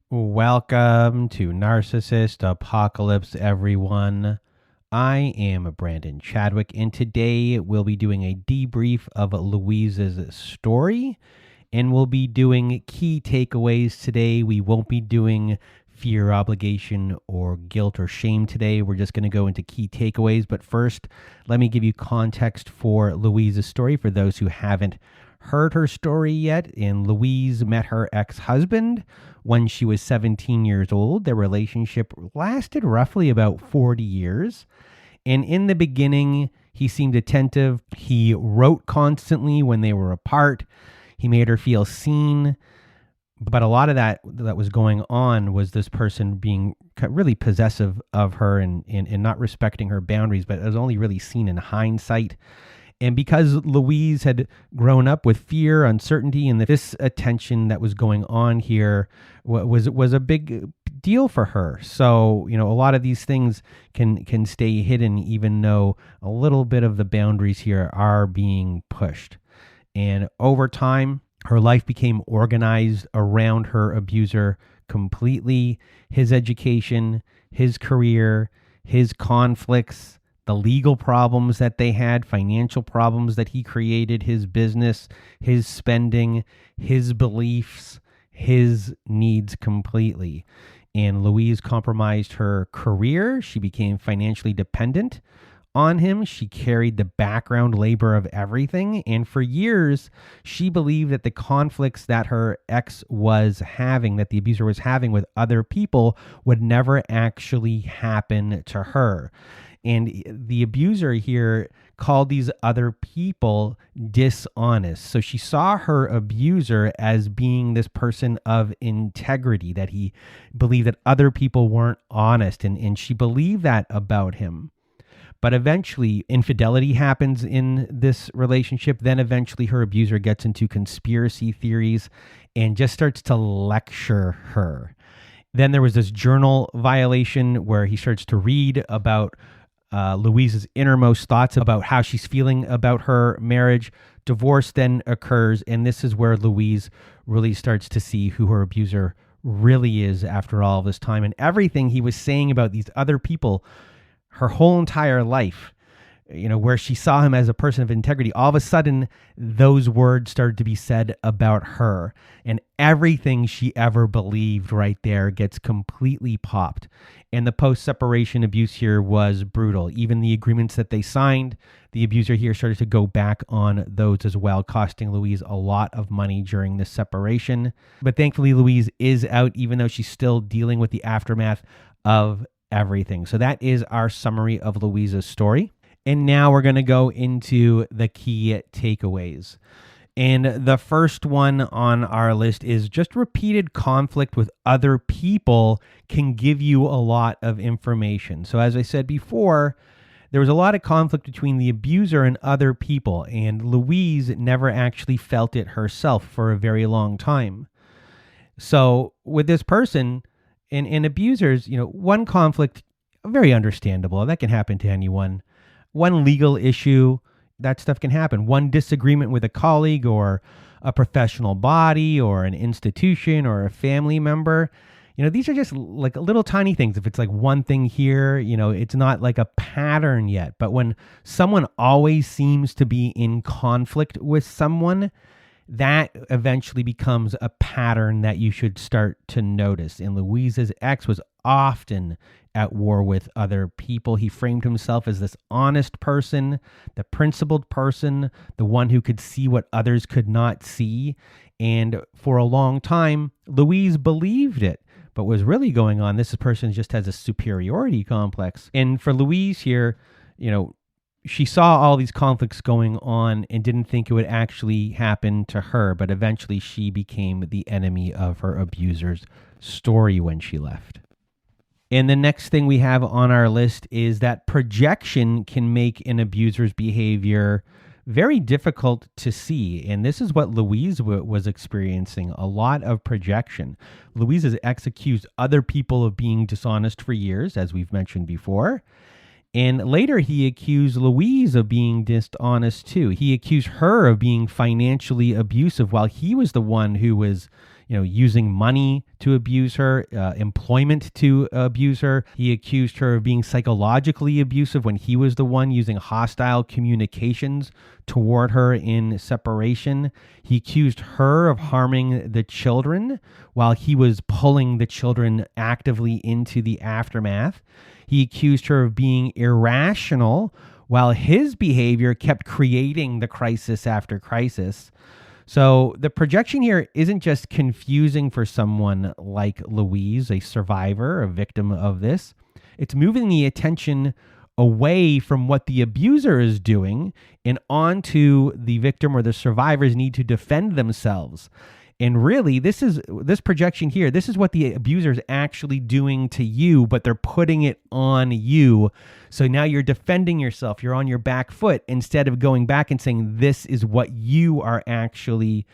Welcome to Narcissist Apocalypse, everyone. I am Brandon Chadwick, and today we'll be doing a debrief of Louise's story, and we'll be doing key takeaways today. We won't be doing fear, obligation, or guilt or shame today. We're just going to go into key takeaways. But first, let me give you context for Louise's story for those who haven't heard her story yet. And Louise met her ex-husband when she was 17 years old. Their relationship lasted roughly about 40 years. And in the beginning, he seemed attentive. He wrote constantly when they were apart. He made her feel seen. But a lot of that was going on was this person being really possessive of her and not respecting her boundaries, but it was only really seen in hindsight. And because Louise had grown up with fear, uncertainty, and this attention that was going on here was a big deal for her. So, a lot of these things can stay hidden, even though a little bit of the boundaries here are being pushed. And over time, her life became organized around her abuser completely. His education, his career, his conflicts, the legal problems that they had, financial problems that he created, his business, his spending, his beliefs, his needs completely. And Louise compromised her career. She became financially dependent on him. She carried the background labor of everything. And for years, she believed that the conflicts that her ex was having, that the abuser was having with other people, would never actually happen to her. And the abuser here called these other people dishonest. So she saw her abuser as being this person of integrity, that he believed that other people weren't honest. And she believed that about him. But eventually, infidelity happens in this relationship. Then eventually her abuser gets into conspiracy theories and just starts to lecture her. Then there was this journal violation where he starts to read about Louise's innermost thoughts about how she's feeling about her marriage. Divorce then occurs, and this is where Louise really starts to see who her abuser really is after all this time. And everything he was saying about these other people her whole entire life, where she saw him as a person of integrity, all of a sudden those words started to be said about her, and everything she ever believed right there gets completely popped. And the post-separation abuse here was brutal. Even the agreements that they signed, the abuser here started to go back on those as well, costing Louise a lot of money during this separation. But thankfully, Louise is out, even though she's still dealing with the aftermath of everything. So that is our summary of Louise's story. And now we're going to go into the key takeaways. And the first one on our list is just repeated conflict with other people can give you a lot of information. So as I said before, there was a lot of conflict between the abuser and other people, and Louise never actually felt it herself for a very long time. So with this person and abusers, one conflict, very understandable. That can happen to anyone. One legal issue, that stuff can happen. One disagreement with a colleague or a professional body or an institution or a family member. These are just like little tiny things. If it's like one thing here, it's not like a pattern yet. But when someone always seems to be in conflict with someone, that eventually becomes a pattern that you should start to notice. And Louise's ex was often at war with other people. He framed himself as this honest person, the principled person, the one who could see what others could not see. And for a long time, Louise believed it. But what's really going on, this person just has a superiority complex. And for Louise here, she saw all these conflicts going on and didn't think it would actually happen to her, but eventually she became the enemy of her abuser's story when she left. And the next thing we have on our list is that projection can make an abuser's behavior very difficult to see. And this is what Louise was experiencing, a lot of projection. Louise's ex accused other people of being dishonest for years, as we've mentioned before. And later he accused Louise of being dishonest too. He accused her of being financially abusive while he was the one who was, using money to abuse her, employment to abuse her. He accused her of being psychologically abusive when he was the one using hostile communications toward her in separation. He accused her of harming the children while he was pulling the children actively into the aftermath. He accused her of being irrational while his behavior kept creating the crisis after crisis. So the projection here isn't just confusing for someone like Louise, a survivor, a victim of this. It's moving the attention away from what the abuser is doing and onto the victim or the survivor's need to defend themselves. And really, this projection here, this is what the abuser is actually doing to you, but they're putting it on you. So now you're defending yourself. You're on your back foot instead of going back and saying, this is what you are actually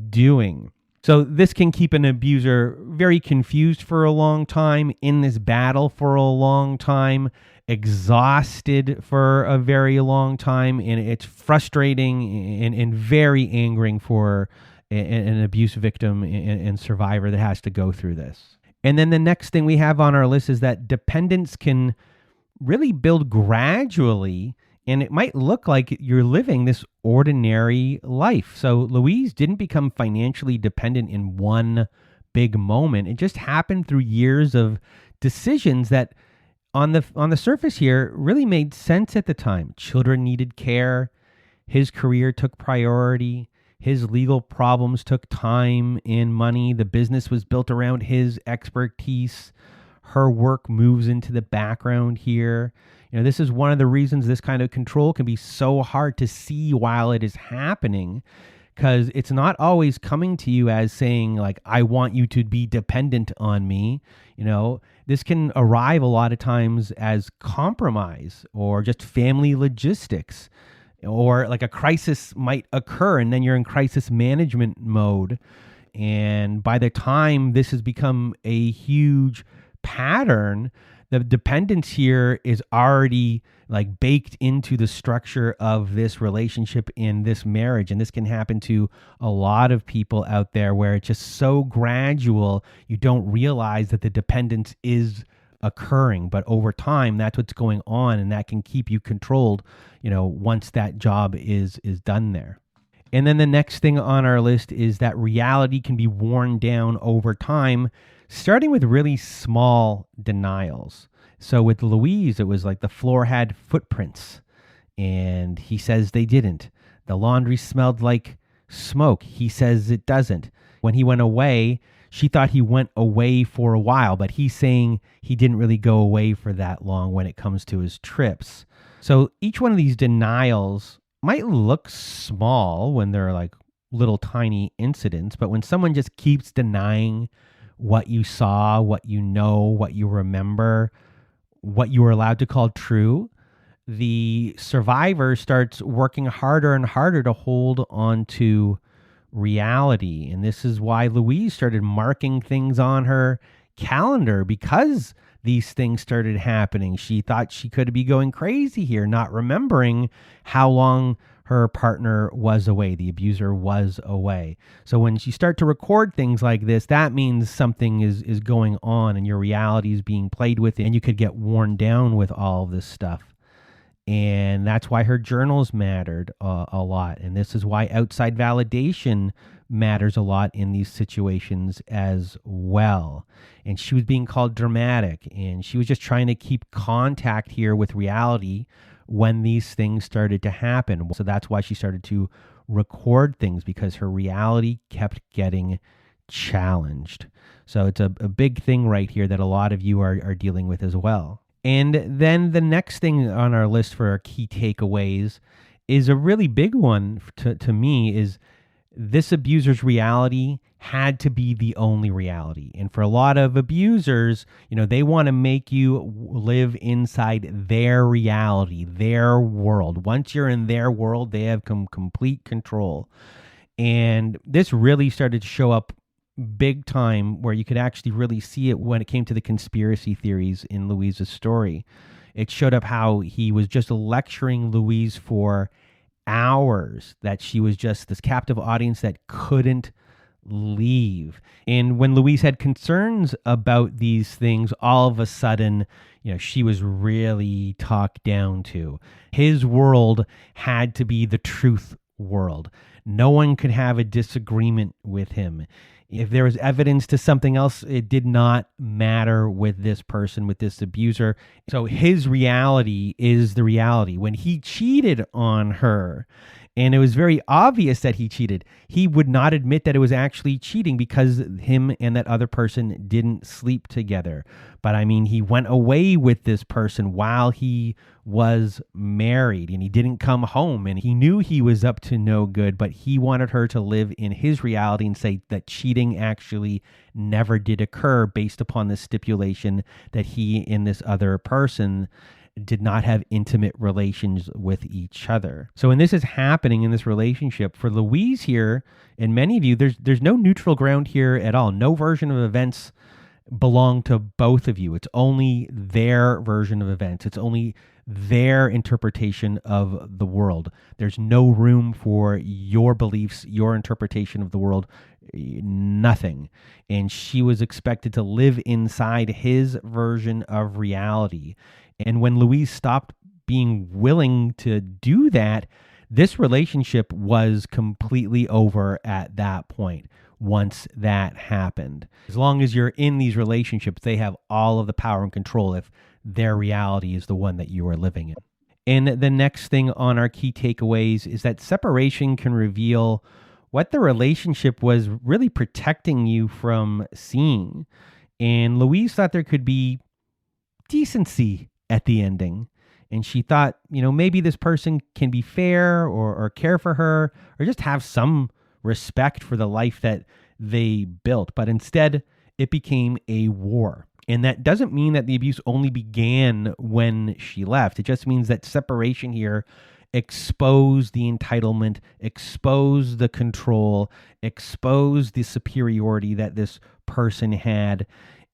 doing. So this can keep an abuser very confused for a long time, in this battle for a long time, exhausted for a very long time. And it's frustrating and very angering for an abuse victim and survivor that has to go through this. And then the next thing we have on our list is that dependence can really build gradually, and it might look like you're living this ordinary life. So Louise didn't become financially dependent in one big moment. It just happened through years of decisions that on the surface here really made sense at the time. Children needed care. His career took priority. His legal problems took time and money. The business was built around his expertise. Her work moves into the background here. This is one of the reasons this kind of control can be so hard to see while it is happening, because it's not always coming to you as saying, like, I want you to be dependent on me. This can arrive a lot of times as compromise or just family logistics. Or like a crisis might occur and then you're in crisis management mode. And by the time this has become a huge pattern, the dependence here is already like baked into the structure of this relationship in this marriage. And this can happen to a lot of people out there where it's just so gradual, you don't realize that the dependence is occurring, but over time that's what's going on, and that can keep you controlled once that job is done there. And then the next thing on our list is that reality can be worn down over time, starting with really small denials. So with Louise, it was like the floor had footprints and he says they didn't. The laundry smelled like smoke. He says it doesn't. When he went away, she thought he went away for a while, but he's saying he didn't really go away for that long when it comes to his trips. So each one of these denials might look small when they're like little tiny incidents, but when someone just keeps denying what you saw, what you know, what you remember, what you were allowed to call true, the survivor starts working harder and harder to hold on to reality. And this is why Louise started marking things on her calendar, because these things started happening. She thought she could be going crazy here, not remembering how long her partner was away, the abuser was away. So when you start to record things like this, that means something is going on and your reality is being played with, and you could get worn down with all of this stuff. And that's why her journals mattered a lot. And this is why outside validation matters a lot in these situations as well. And she was being called dramatic, and she was just trying to keep contact here with reality when these things started to happen. So that's why she started to record things, because her reality kept getting challenged. So it's a big thing right here that a lot of you are dealing with as well. And then the next thing on our list for our key takeaways is a really big one to me, is this abuser's reality had to be the only reality. And for a lot of abusers, they want to make you live inside their reality, their world. Once you're in their world, they have complete control. And this really started to show up big time, where you could actually really see it when it came to the conspiracy theories in Louise's story. It showed up how he was just lecturing Louise for hours, that she was just this captive audience that couldn't leave. And when Louise had concerns about these things, all of a sudden, she was really talked down to. His world had to be the truth world. No one could have a disagreement with him. If there was evidence to something else, it did not matter with this person, with this abuser. So his reality is the reality. When he cheated on her, and it was very obvious that he cheated, he would not admit that it was actually cheating because him and that other person didn't sleep together. But I mean, he went away with this person while he was married, and he didn't come home, and he knew he was up to no good, but he wanted her to live in his reality and say that cheating actually never did occur based upon the stipulation that he and this other person did not have intimate relations with each other. So when this is happening in this relationship, for Louise here, and many of you, there's no neutral ground here at all. No version of events belong to both of you. It's only their version of events. It's only their interpretation of the world. There's no room for your beliefs, your interpretation of the world, nothing. And she was expected to live inside his version of reality. And when Louise stopped being willing to do that, this relationship was completely over at that point. Once that happened, as long as you're in these relationships, they have all of the power and control if their reality is the one that you are living in. And the next thing on our key takeaways is that separation can reveal what the relationship was really protecting you from seeing. And Louise thought there could be decency at the ending. And she thought, maybe this person can be fair or care for her or just have some respect for the life that they built. But instead, it became a war. And that doesn't mean that the abuse only began when she left. It just means that separation here exposed the entitlement, exposed the control, exposed the superiority that this person had,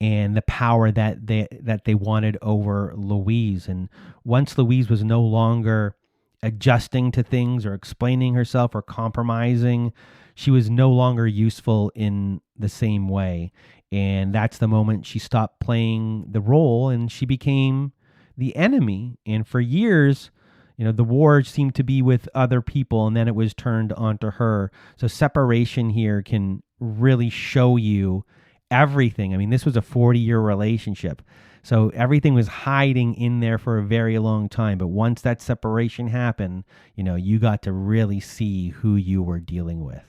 and the power that they wanted over Louise. And once Louise was no longer adjusting to things or explaining herself or compromising, she was no longer useful in the same way. And that's the moment she stopped playing the role and she became the enemy. And for years, the war seemed to be with other people, and then it was turned onto her. So separation here can really show you everything. I mean, this was a 40-year relationship. So everything was hiding in there for a very long time. But once that separation happened, you got to really see who you were dealing with.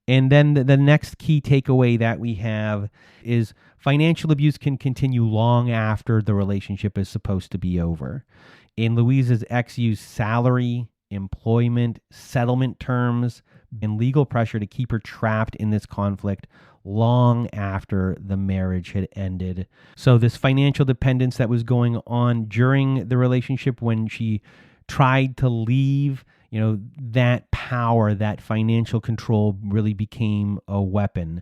And then the next key takeaway that we have is financial abuse can continue long after the relationship is supposed to be over. And Louise's ex used salary, employment, settlement terms, and legal pressure to keep her trapped in this conflict long after the marriage had ended. So this financial dependence that was going on during the relationship when she tried to leave, that power, that financial control really became a weapon.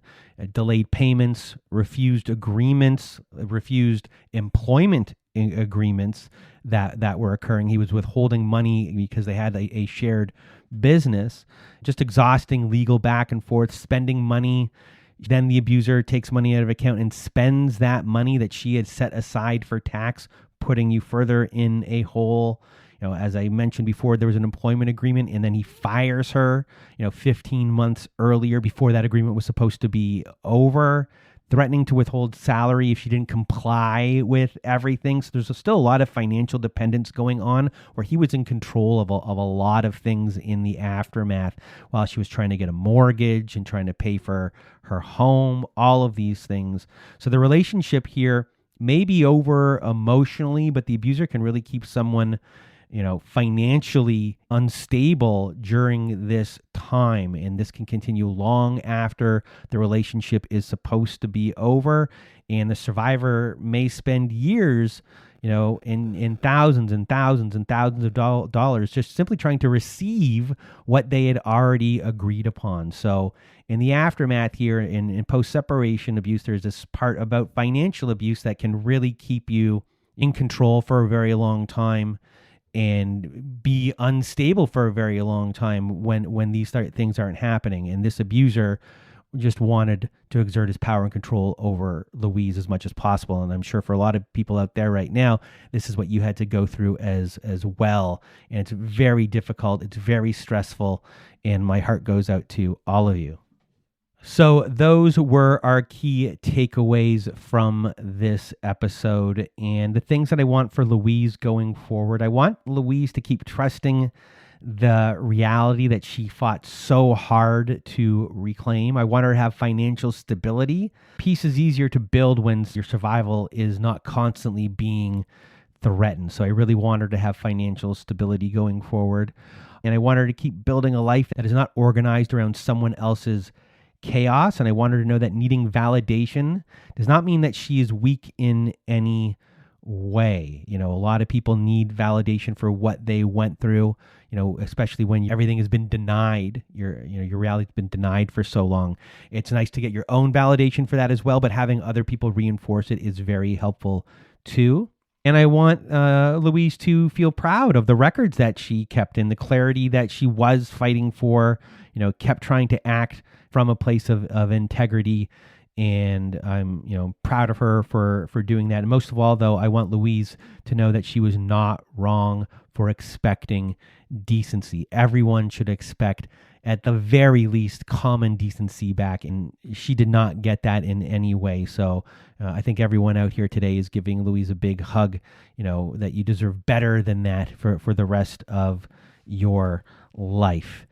Delayed payments, refused agreements, refused employment agreements that were occurring. He was withholding money because they had a shared business, just exhausting legal back and forth, spending money. Then the abuser takes money out of account and spends that money that she had set aside for tax, putting you further in a hole. As I mentioned before, there was an employment agreement, and then he fires her, 15 months earlier before that agreement was supposed to be over, threatening to withhold salary if she didn't comply with everything. So there's still a lot of financial dependence going on where he was in control of a lot of things in the aftermath while she was trying to get a mortgage and trying to pay for her home, all of these things. So the relationship here may be over emotionally, but the abuser can really keep someone financially unstable during this time. And this can continue long after the relationship is supposed to be over. And the survivor may spend years, in thousands and thousands and thousands of dollars just simply trying to receive what they had already agreed upon. So in the aftermath here, in post-separation abuse, there's this part about financial abuse that can really keep you in control for a very long time and be unstable for a very long time when these things aren't happening. And this abuser just wanted to exert his power and control over Louise as much as possible. And I'm sure for a lot of people out there right now, this is what you had to go through as well. And it's very difficult. It's very stressful. And my heart goes out to all of you. So those were our key takeaways from this episode, and the things that I want for Louise going forward. I want Louise to keep trusting the reality that she fought so hard to reclaim. I want her to have financial stability. Peace is easier to build when your survival is not constantly being threatened. So I really want her to have financial stability going forward. And I want her to keep building a life that is not organized around someone else's chaos. And I want her to know that needing validation does not mean that she is weak in any way. A lot of people need validation for what they went through, especially when everything has been denied. Your reality's been denied for so long. It's nice to get your own validation for that as well, but having other people reinforce it is very helpful too. And I want Louise to feel proud of the records that she kept and the clarity that she was fighting for, kept trying to act from a place of integrity. And I'm, proud of her for doing that. And most of all, though, I want Louise to know that she was not wrong for expecting decency. Everyone should expect, at the very least, common decency back. And she did not get that in any way. So I think everyone out here today is giving Louise a big hug, that you deserve better than that for the rest of your life.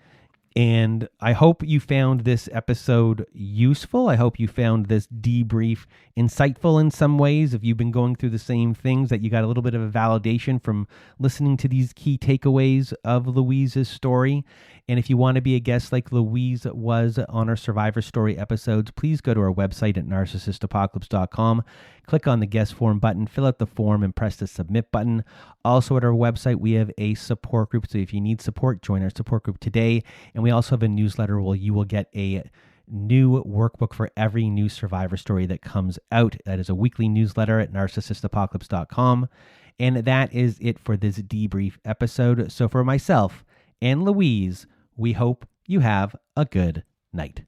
And I hope you found this episode useful. I hope you found this debrief insightful in some ways. If you've been going through the same things, that you got a little bit of a validation from listening to these key takeaways of Louise's story. And if you want to be a guest like Louise was on our Survivor Story episodes, please go to our website at narcissistapocalypse.com. Click on the guest form button, fill out the form, and press the submit button. Also at our website, we have a support group. So if you need support, join our support group today. And we also have a newsletter where you will get a new workbook for every new Survivor Story that comes out. That is a weekly newsletter at narcissistapocalypse.com. And that is it for this debrief episode. So for myself and Louise, we hope you have a good night.